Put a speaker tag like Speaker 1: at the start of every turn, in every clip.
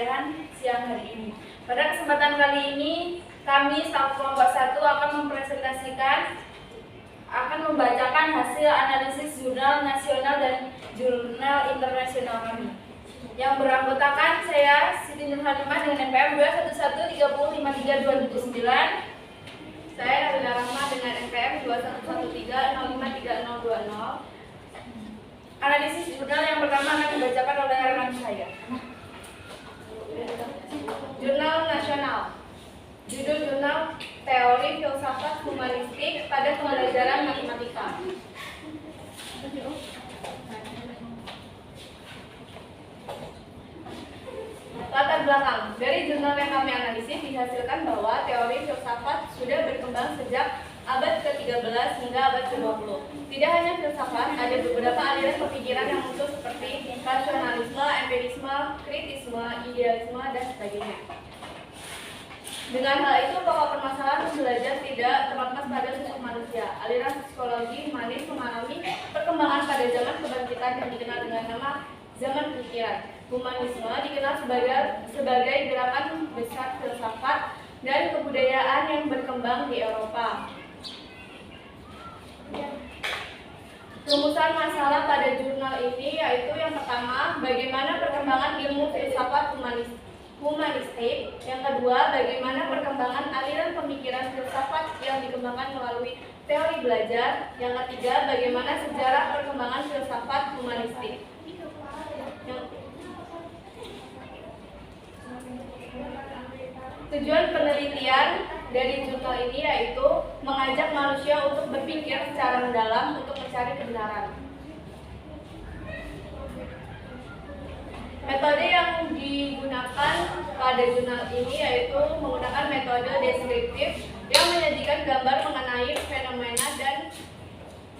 Speaker 1: pembelajaran siang hari ini. Pada kesempatan kali ini, kami staf kelompok 1 akan membacakan hasil analisis jurnal nasional dan jurnal internasional kami. Yang beranggotakan saya, Siti Nur Halimah dengan NPM 211305329. Saya Nabila Rahma dengan NPM 2113053020. Analisis jurnal yang pertama akan dibacakan oleh rekan saya. Jurnal nasional. Judul jurnal Teori Filsafat Humanistik pada Pembelajaran Matematika. Latar belakang. Dari jurnal yang kami analisis dihasilkan bahwa teori filsafat sudah berkembang sejak abad ke-13 hingga abad ke-20. Tidak hanya filsafat, ada beberapa aliran pemikiran yang muncul seperti rasionalisme, empirisme, kritisme, idealisme, dan sebagainya. Dengan hal itu, pokok permasalahan belajar tidak terlepas pada sosok manusia. Aliran psikologi humanis memahami perkembangan pada zaman kebangkitan yang dikenal dengan nama zaman pikiran. Humanisme dikenal sebagai gerakan besar filsafat dan kebudayaan yang berkembang di Eropa. Rumusan masalah pada jurnal ini yaitu yang pertama, bagaimana perkembangan ilmu filsafat humanistik. Yang kedua, bagaimana perkembangan aliran pemikiran filsafat yang dikembangkan melalui teori belajar. Yang ketiga, bagaimana sejarah perkembangan filsafat humanistik. Tujuan penelitian dari jurnal ini yaitu mengajak manusia untuk berpikir secara mendalam untuk mencari kebenaran. Metode yang digunakan pada jurnal ini yaitu menggunakan metode deskriptif yang menyajikan gambar mengenai fenomena dan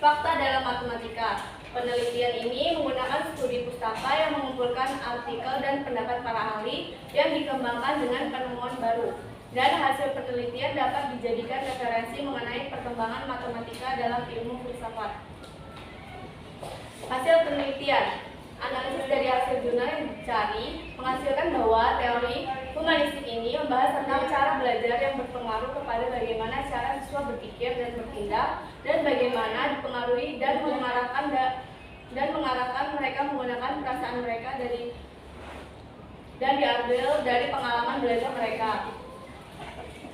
Speaker 1: fakta dalam matematika. Penelitian ini menggunakan studi pustaka yang mengumpulkan artikel dan pendapat para ahli yang dikembangkan dengan penemuan baru. Dan hasil penelitian dapat dijadikan referensi mengenai perkembangan matematika dalam ilmu filsafat. Hasil penelitian. Analisis dari hasil jurnal yang dicari menghasilkan bahwa teori humanistik ini membahas tentang cara belajar yang berpengaruh kepada bagaimana cara siswa berpikir dan bertindak, dan bagaimana dipengaruhi dan mengarahkan mereka menggunakan perasaan mereka dan diambil dari pengalaman belajar mereka.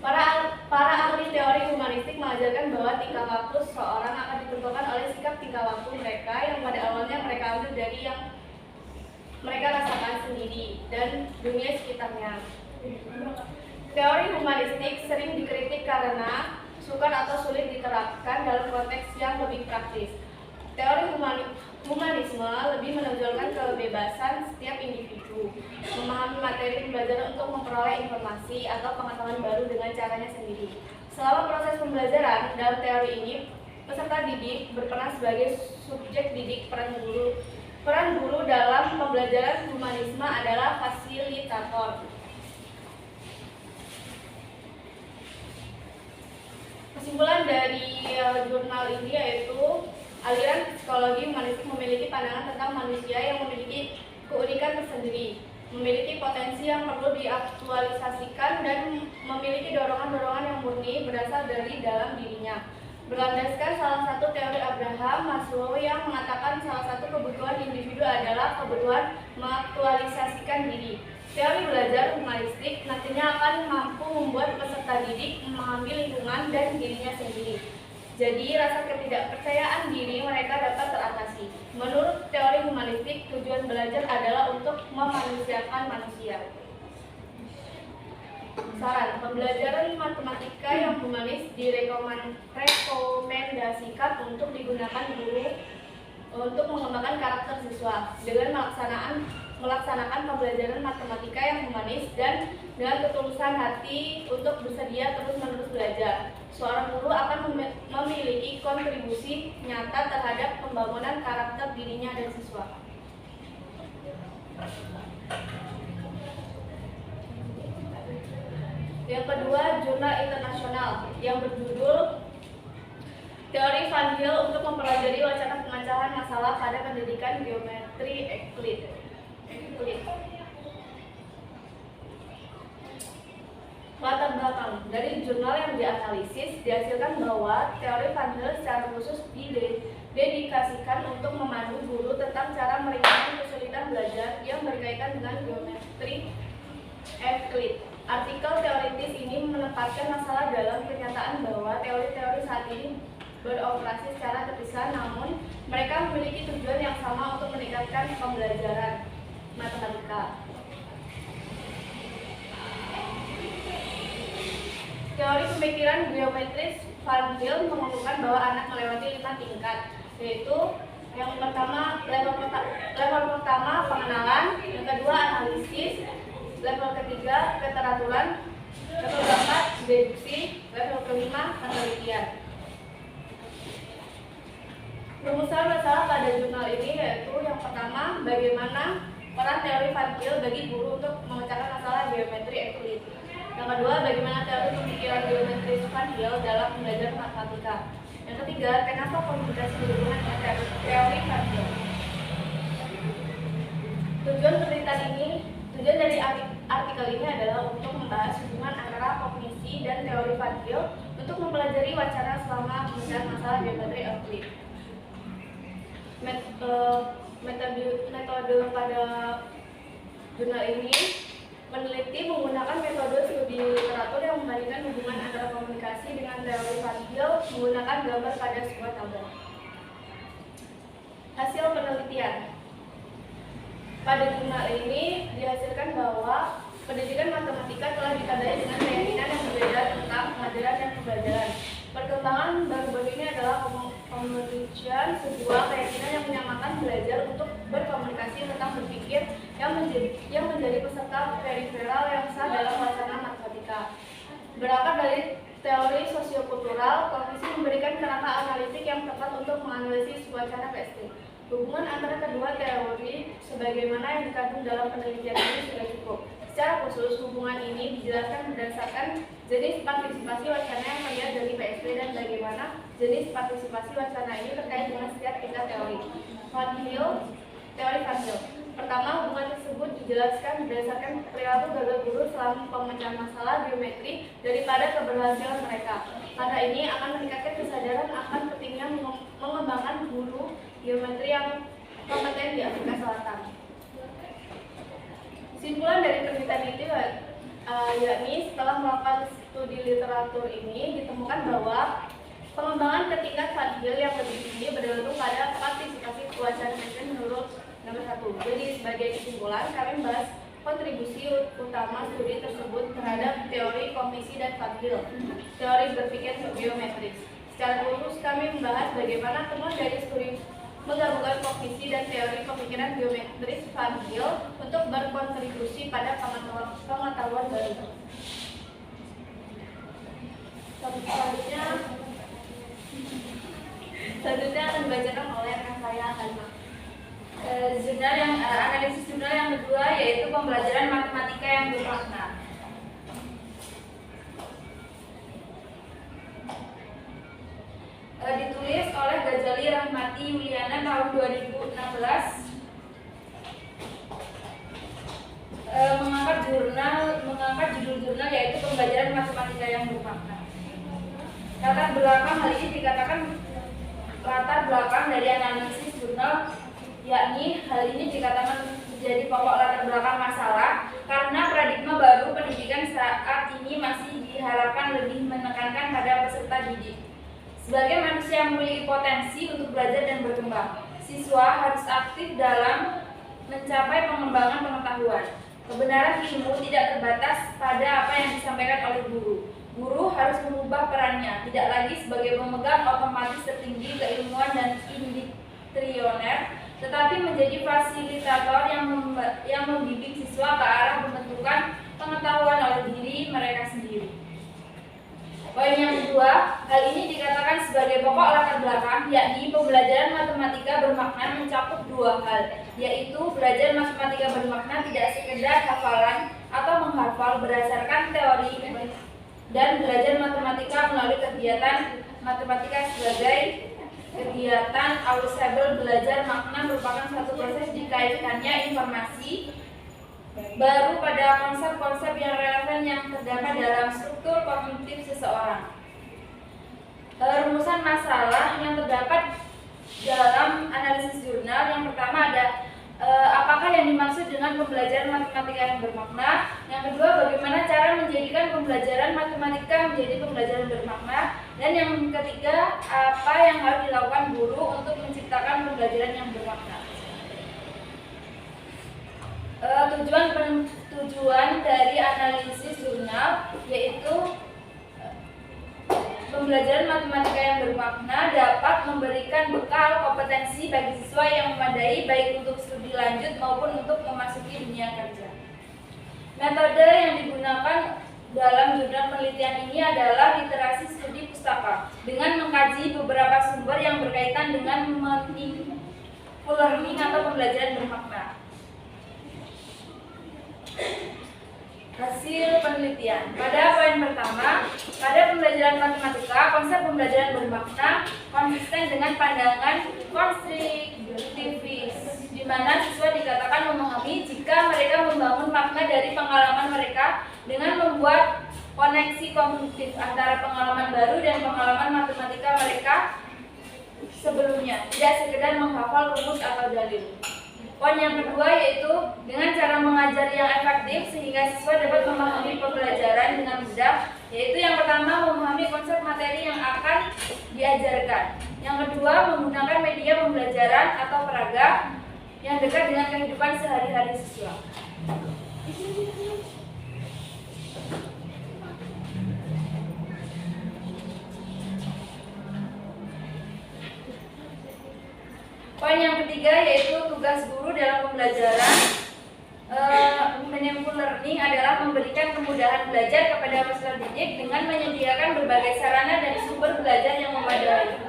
Speaker 1: Para ahli teori humanistik mengajarkan bahwa tingkah laku seseorang akan ditentukan oleh sikap tingkah laku mereka yang pada awalnya mereka ambil dari yang mereka rasakan sendiri dan dunia sekitarnya. Teori humanistik sering dikritik karena sukar atau sulit diterapkan dalam konteks yang lebih praktis. Teori humanisme lebih menonjolkan kebebasan setiap individu, memahami materi pembelajaran untuk memperoleh informasi atau pengetahuan baru dengan caranya sendiri. Selama proses pembelajaran dalam teori ini, peserta didik berperan sebagai subjek didik. Peran guru dalam pembelajaran humanisme adalah fasilitator. Kesimpulan dari jurnal ini yaitu aliran psikologi humanistik memiliki pandangan tentang manusia yang memiliki keunikan tersendiri, memiliki potensi yang perlu diaktualisasikan, dan memiliki dorongan-dorongan yang murni berasal dari dalam dirinya. Berlandaskan salah satu teori Abraham Maslow yang mengatakan salah satu kebutuhan individu adalah kebutuhan mengaktualisasikan diri. Teori belajar humanistik nantinya akan mampu membuat peserta didik memahami lingkungan dan dirinya sendiri. Jadi, rasa ketidakpercayaan diri mereka dapat teratasi. Menurut teori humanistik, tujuan belajar adalah untuk memanusiakan manusia. Saran, pembelajaran matematika yang humanis direkomendasikan untuk digunakan guru untuk mengembangkan karakter siswa dengan melaksanakan pembelajaran matematika yang humanis dan dengan ketulusan hati untuk bersedia terus-menerus belajar. Seorang guru akan memiliki kontribusi nyata terhadap pembangunan karakter dirinya dan siswa. Yang kedua, jurnal internasional yang berjudul Teori Van Til untuk mempelajari wacana pemecahan masalah pada pendidikan geometri Euclid. 6. Dari jurnal yang dianalisis, dihasilkan bahwa teori Van Hill secara khusus didedikasikan untuk memandu guru tentang cara meringankan kesulitan belajar yang berkaitan dengan geometri Euclid. Artikel teoritis ini menempatkan masalah dalam kenyataan bahwa teori-teori saat ini beroperasi secara terpisah, namun mereka memiliki tujuan yang sama untuk meningkatkan pembelajaran matematika. Teori pemikiran geometris Van Hill mengumumkan bahwa anak melewati 5 tingkat, yaitu yang pertama level pertama pengenalan, yang kedua analisis, level ketiga keteraturan, level keempat deduksi, level kelima penelitian. Rumusan masalah pada jurnal ini yaitu yang pertama, bagaimana peran teori Van Hill bagi guru untuk memecahkan masalah geometri Euclid. Yang kedua, bagaimana teori pemikiran geometris Van Hill dalam belajar matematika. Yang ketiga, kenapa komunikasi berhubungan dengan teori Van Hill. Tujuan dari artikel ini adalah untuk membahas hubungan antara kognisi dan teori Van Hill untuk mempelajari wacana selama pemecahan masalah geometri Euclid. Metode pada jurnal ini meneliti menggunakan metode studi literatur yang membandingkan hubungan antara komunikasi dengan teori Van Hill menggunakan gambar pada sebuah tabel. Hasil penelitian pada jurnal ini dihasilkan bahwa pendidikan matematika telah ditandai dengan keyakinan yang berbeda tentang pengajaran dan pembelajaran. Perkembangan baru-baru ini adalah pemeriksaan sebuah keyakinan yang menyamakan belajar untuk berkomunikasi tentang berpikir yang menjadi peserta periferal yang sah dalam wacana matematika. Berakar dari teori sosiokultural, kognisi memberikan kerangka analitik yang tepat untuk menganalisis wacana PSD. Hubungan antara kedua teori sebagaimana yang dikandung dalam penelitian ini sudah cukup. Secara khusus, hubungan ini dijelaskan berdasarkan jenis partisipasi wacana yang terlihat dari PSP dan bagaimana jenis partisipasi wacana ini terkait dengan setiap tingkat teori. Teori Van Hill. Pertama, hubungan tersebut dijelaskan berdasarkan perilaku gagal guru selama pemecahan masalah geometri daripada keberhasilan mereka. Karena ini akan meningkatkan kesadaran akan pentingnya mengembangkan guru geometri yang kompeten di Afrika Selatan. Kesimpulan dari penelitian itu yakni setelah melakukan studi literatur ini ditemukan bahwa pengembangan ke tingkat Van Hill yang lebih tinggi bergantung pada partisipasi wacana mesin menurut nomor 1. Jadi sebagai kesimpulan kami membahas kontribusi utama studi tersebut terhadap teori kognisi dan Van Hill, teori berpikir geometris. Secara khusus kami membahas bagaimana temuan dari studi menggabungkan kognisi dan teori pemikiran geometris Van Hill untuk berkontribusi pada pengetahuan baru. Selanjutnya akan dibacakan oleh rekan saya Halima.
Speaker 2: Analisis jurnal yang kedua yaitu pembelajaran matematika yang bermakna. Ditulis oleh Ghazali Rahmati Yuliana tahun 2016, mengangkat judul jurnal yaitu pembelajaran matematika yang bermakna. Latar belakang hal ini dikatakan latar belakang dari analisis jurnal, yakni hal ini dikatakan menjadi pokok latar belakang masalah karena paradigma baru pendidikan saat ini masih diharapkan lebih menekankan pada peserta didik. Sebagai manusia yang memiliki potensi untuk belajar dan berkembang, siswa harus aktif dalam mencapai pengembangan pengetahuan. Kebenaran ilmu tidak terbatas pada apa yang disampaikan oleh guru. Guru harus mengubah perannya, tidak lagi sebagai pemegang otomatis tertinggi keilmuan dan indoktriner, tetapi menjadi fasilitator yang membimbing siswa ke arah pembentukan pengetahuan oleh diri mereka sendiri. Poin yang kedua, hal ini dikatakan sebagai pokok latar belakang, yakni pembelajaran matematika bermakna mencakup dua hal, yaitu belajar matematika bermakna tidak sekedar hafalan atau menghafal berdasarkan teori, dan belajar matematika melalui kegiatan matematika sebagai kegiatan alusable. Belajar makna merupakan suatu proses dikaitkannya informasi baru pada konsep-konsep yang relevan yang terdapat dalam struktur kognitif seseorang. Rumusan masalah yang terdapat dalam analisis jurnal yang pertama ada apakah yang dimaksud dengan pembelajaran matematika yang bermakna. Yang kedua, bagaimana cara menjadikan pembelajaran matematika menjadi pembelajaran bermakna. Dan yang ketiga, apa yang harus dilakukan guru untuk menciptakan pembelajaran yang bermakna. Tujuan dari analisis jurnal yaitu pembelajaran matematika yang bermakna dapat memberikan bekal kompetensi bagi siswa yang memadai baik untuk studi lanjut maupun untuk memasuki dunia kerja. Metode yang digunakan dalam jurnal penelitian ini adalah literasi studi pustaka dengan mengkaji beberapa sumber yang berkaitan dengan meaningful learning atau pembelajaran bermakna. Hasil penelitian. Pada poin pertama, pada pembelajaran matematika, konsep pembelajaran bermakna konsisten dengan pandangan konstruktivis, di mana siswa dikatakan memahami jika mereka membangun makna dari pengalaman mereka dengan membuat koneksi kognitif antara pengalaman baru dan pengalaman matematika mereka sebelumnya, tidak sekedar menghafal rumus atau dalil. Poin yang kedua yaitu dengan cara mengajar yang efektif sehingga siswa dapat memahami pembelajaran dengan mudah, yaitu yang pertama memahami konsep materi yang akan diajarkan. Yang kedua menggunakan media pembelajaran atau peraga yang dekat dengan kehidupan sehari-hari siswa. Poin yang ketiga yaitu tugas guru dalam pembelajaran meaningful learning adalah memberikan kemudahan belajar kepada peserta didik dengan menyediakan berbagai sarana dan sumber belajar yang memadai.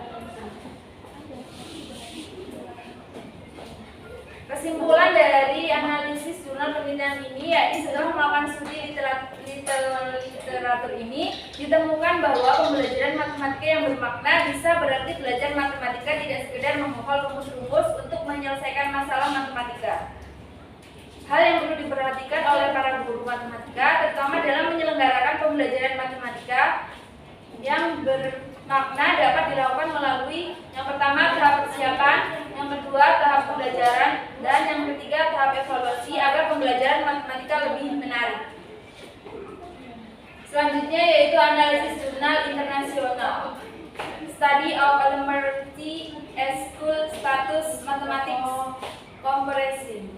Speaker 2: Kesimpulan dari analisis jurnal penelitian ini yaitu setelah melakukan studi literatur ini ditemukan bahwa pembelajaran matematika yang bermakna bisa berarti belajar matematika tidak sekedar menghafal rumus-rumus untuk menyelesaikan masalah matematika. Hal yang perlu diperhatikan oleh para guru matematika terutama dalam menyelenggarakan pembelajaran matematika yang bermakna dapat dilakukan melalui yang pertama tahap persiapan, yang kedua tahap pembelajaran, dan yang ketiga tahap evaluasi agar pembelajaran matematika lebih menarik. Selanjutnya yaitu analisis jurnal internasional, Study of Elementary School Status Mathematics Comparison,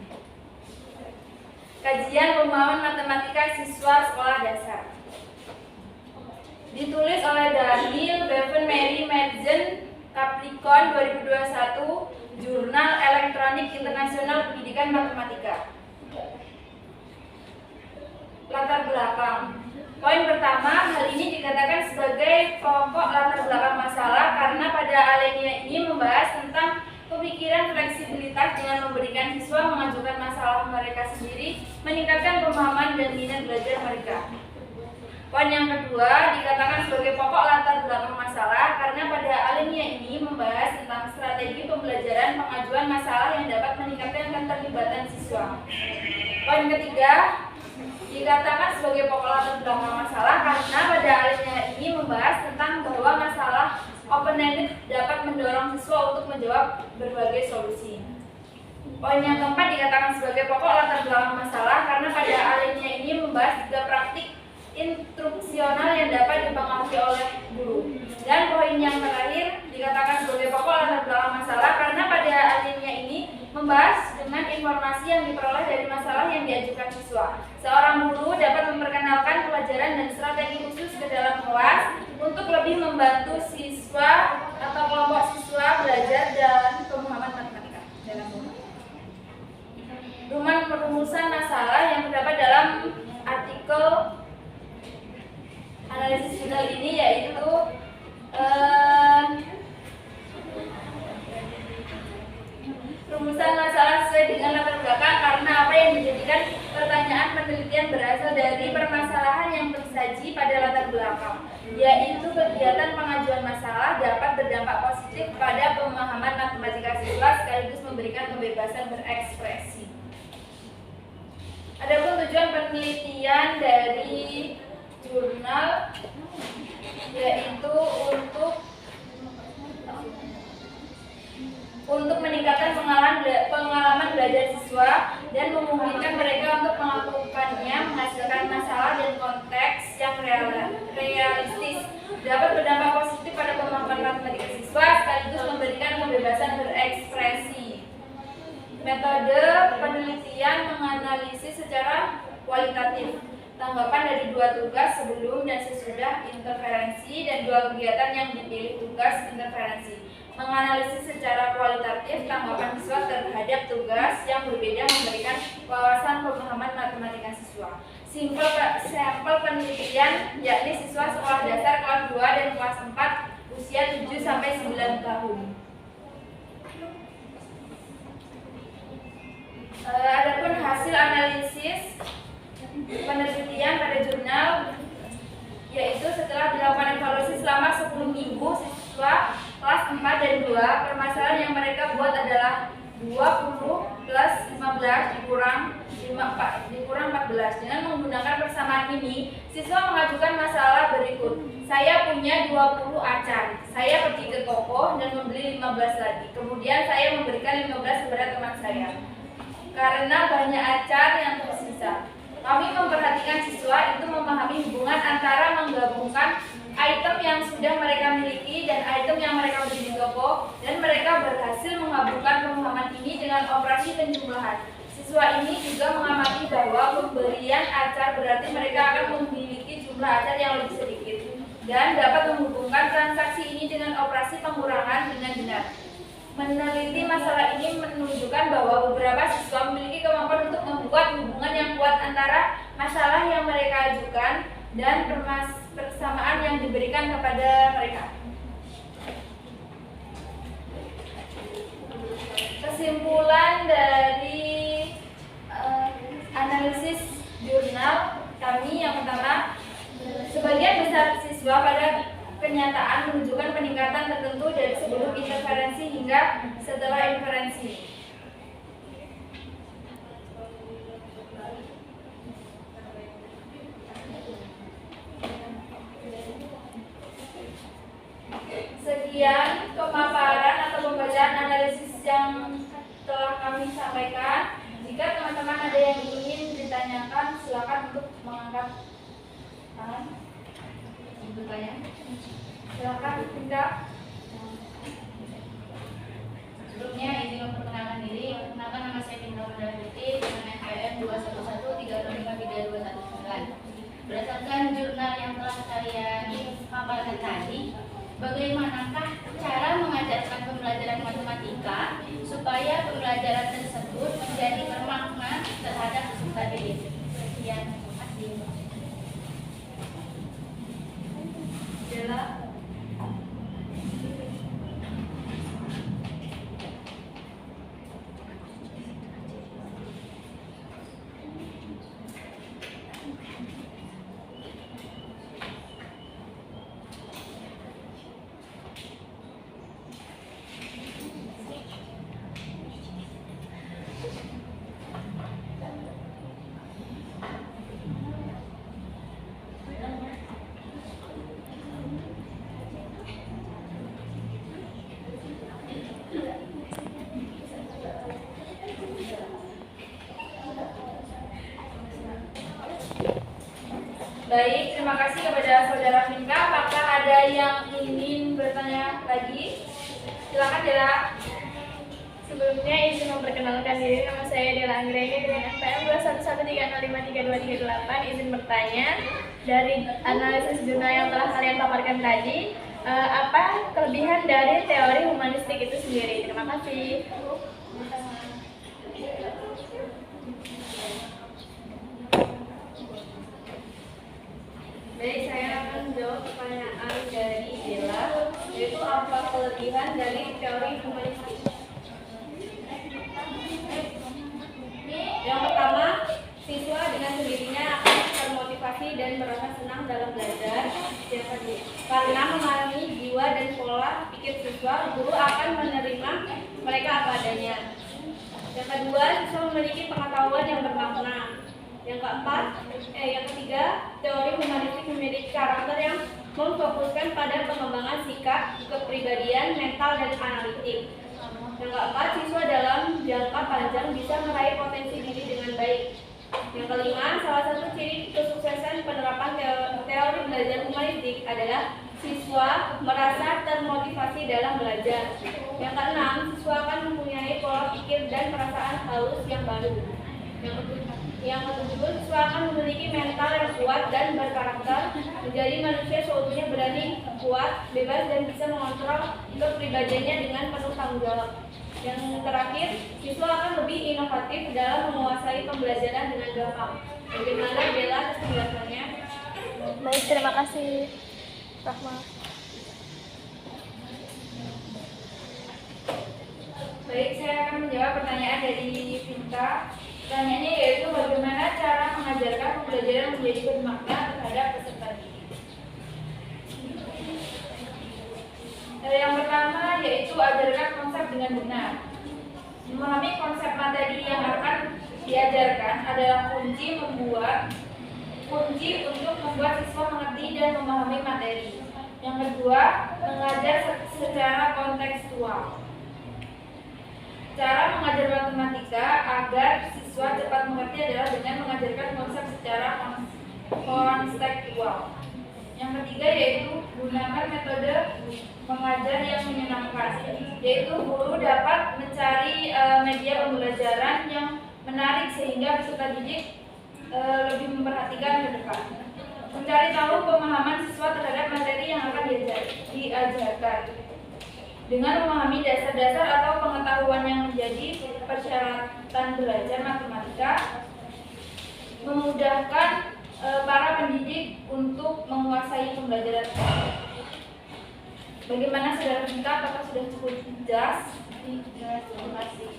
Speaker 2: kajian pemahaman matematika siswa sekolah dasar. Ditulis oleh Daniel Bevan Mary Madsen Capricorn 2021, Jurnal Elektronik Internasional Pendidikan Matematika. Latar belakang. Poin pertama, hal ini dikatakan sebagai pokok latar belakang masalah karena pada alinea ini membahas tentang pemikiran fleksibilitas dengan memberikan siswa mengajukan masalah mereka sendiri, meningkatkan pemahaman dan minat belajar mereka. Poin yang kedua dikatakan sebagai pokok latar belakang masalah karena pada alinea ini membahas tentang strategi pembelajaran pengajuan masalah yang dapat meningkatkan keterlibatan siswa. Poin ketiga dikatakan sebagai pokok latar belakang masalah karena pada alinea ini membahas tentang bahwa masalah open-ended dapat mendorong siswa untuk menjawab berbagai solusi. Poin yang keempat dikatakan sebagai pokok latar belakang masalah karena pada alinea ini membahas juga praktik instruksional yang dapat dipengaruhi oleh guru. Dan poin yang terakhir dikatakan sebagai pokok latar belakang masalah karena pada alinea ini membahas dengan informasi yang diperoleh dari masalah yang diajukan siswa. Seorang guru dapat memperkenalkan pelajaran dan strategi khusus ke dalam kelas untuk lebih membantu siswa atau kelompok siswa belajar dalam pemahaman matematika. Rumusan masalah yang terdapat dalam artikel analisis jurnal ini yaitu rumusan masalah sesuai dengan latar belakang karena apa yang dijadikan pertanyaan penelitian berasal dari permasalahan yang tersaji pada latar belakang, yaitu kegiatan pengajuan masalah dapat berdampak positif pada pemahaman matematika siswa sekaligus memberikan kebebasan berekspresi. Adapun tujuan penelitian dari jurnal yaitu untuk meningkatkan pengalaman belajar siswa dan memungkinkan mereka untuk melakukannya menghasilkan masalah dan konteks yang realistis, dapat berdampak positif pada kemampuan matematika siswa sekaligus memberikan kebebasan berekspresi. Metode penelitian menganalisis secara kualitatif tanggapan dari 2 tugas sebelum dan sesudah interferensi dan 2 kegiatan yang dipilih tugas interferensi. Menganalisis secara kualitatif tanggapan siswa terhadap tugas yang berbeda memberikan wawasan pemahaman matematika siswa. Sampel penelitian yakni siswa sekolah dasar kelas 2 dan kelas 4 usia 7 sampai 9 tahun. Adapun hasil analisis penelitian pada jurnal yaitu setelah dilakukan evaluasi selama 10 minggu, siswa kelas 4 dan 2 permasalahan yang mereka buat adalah 20 plus 15 dikurang 14. Dengan menggunakan persamaan ini, siswa mengajukan masalah berikut. Saya punya 20 acar. Saya pergi ke toko dan membeli 15 lagi. Kemudian saya memberikan 15 kepada teman saya. Karena banyak acar yang tersisa, kami memperhatikan siswa itu memahami hubungan antara menggabungkan item yang sudah mereka miliki dan item yang mereka beli di toko, dan mereka berhasil menggabungkan pemahaman ini dengan operasi penjumlahan. Siswa ini juga mengamati bahwa pemberian acar berarti mereka akan memiliki jumlah acar yang lebih sedikit dan dapat menghubungkan transaksi ini dengan operasi pengurangan dengan benar. Meneliti masalah ini menunjukkan bahwa beberapa siswa memiliki kemampuan untuk membuat hubungan yang kuat antara masalah yang mereka ajukan dan persamaan yang diberikan kepada mereka. Kesimpulan dari analisis jurnal kami yang pertama, sebagian besar siswa pada kenyataan menunjukkan peningkatan tertentu dari sebelum interferensi hingga setelah inferensi. Sekian pemaparan atau pembacaan analisis yang telah kami sampaikan. Jika teman-teman ada yang ingin ditanyakan, silakan untuk mengangkat tangan. Bertanya. Silakan, Tindak.
Speaker 3: Sebelumnya izin memperkenalkan diri. Perkenalkan, nama saya Tindak Mendaliti dengan NPM 211305329. Berdasarkan jurnal yang telah kalian paparkan tadi, bagaimanakah cara mengajarkan pembelajaran matematika supaya pembelajaran tersebut menjadi bermakna terhadap peserta didik? Sekian, terima kasih.
Speaker 2: Baik, terima kasih kepada Saudara Vinka. Apakah ada yang ingin bertanya lagi? Silakan, Dela.
Speaker 1: Sebelumnya izin memperkenalkan diri, nama saya Dela Anggreni dengan NPM 21130532328. Izin bertanya, dari analisis jurnal yang telah kalian paparkan tadi, apa kelebihan dari teori humanistik itu sendiri? Terima kasih. Baik, saya akan menjawab pertanyaan dari Dela, yaitu apa kelebihan dari teori humanistik. Yang pertama, siswa dengan sendirinya akan termotivasi dan merasa senang dalam belajar. Karena memahami jiwa dan pola pikir siswa, guru akan menerima mereka apa adanya. Yang kedua, siswa memiliki pengetahuan yang bermakna. Yang ketiga, teori humanistik memiliki karakter yang memfokuskan pada pengembangan sikap, kepribadian, mental, dan analitik. Yang keempat, siswa dalam jangka panjang bisa meraih potensi diri dengan baik. Yang kelima, salah satu ciri kesuksesan penerapan teori belajar humanistik adalah siswa merasa termotivasi dalam belajar. Yang keenam, siswa akan mempunyai pola pikir dan perasaan halus yang baru. Yang ketujuh, siswa akan memiliki mental yang kuat dan berkarakter, menjadi manusia seutuhnya berani, kuat, bebas, dan bisa mengontrol kepribadiannya dengan penuh tanggung jawab. Yang terakhir, siswa akan lebih inovatif dalam menguasai pembelajaran dengan gampang. Bagaimana Bella atas penjelasannya?
Speaker 4: Baik, terima kasih Rahma.
Speaker 2: Baik, saya akan menjawab pertanyaan dari Vinta. Pertanyaannya yaitu bagaimana cara mengajarkan pembelajaran menjadi bermakna terhadap peserta didik. Yang pertama yaitu ajarkan konsep dengan benar. Memahami konsep materi yang akan diajarkan adalah kunci untuk membuat siswa mengerti dan memahami materi. Yang kedua, mengajar secara kontekstual. Cara mengajar matematika agar siswa cepat mengerti adalah dengan mengajarkan konsep secara kontekstual. Yang ketiga yaitu gunakan metode mengajar yang menyenangkan, yaitu guru dapat mencari media pembelajaran yang menarik sehingga peserta didik lebih memperhatikan ke depan. Mencari tahu pemahaman siswa terhadap materi yang akan diajarkan. Dengan memahami dasar-dasar atau pengetahuan yang menjadi persyaratan belajar matematika, memudahkan para pendidik untuk menguasai pembelajaran. Bagaimana saudara Vinta? Apakah sudah cukup jelas? Terima kasih.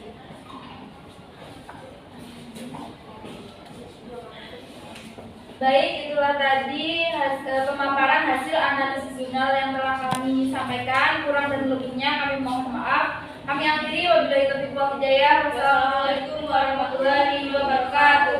Speaker 2: Baik, itulah tadi pemaparan hasil analisis jurnal yang telah kami sampaikan. Kurang dan lebihnya kami mohon maaf. Kami akhiri, wabillahi taufiq wal hidayah. Wassalamualaikum warahmatullahi wabarakatuh.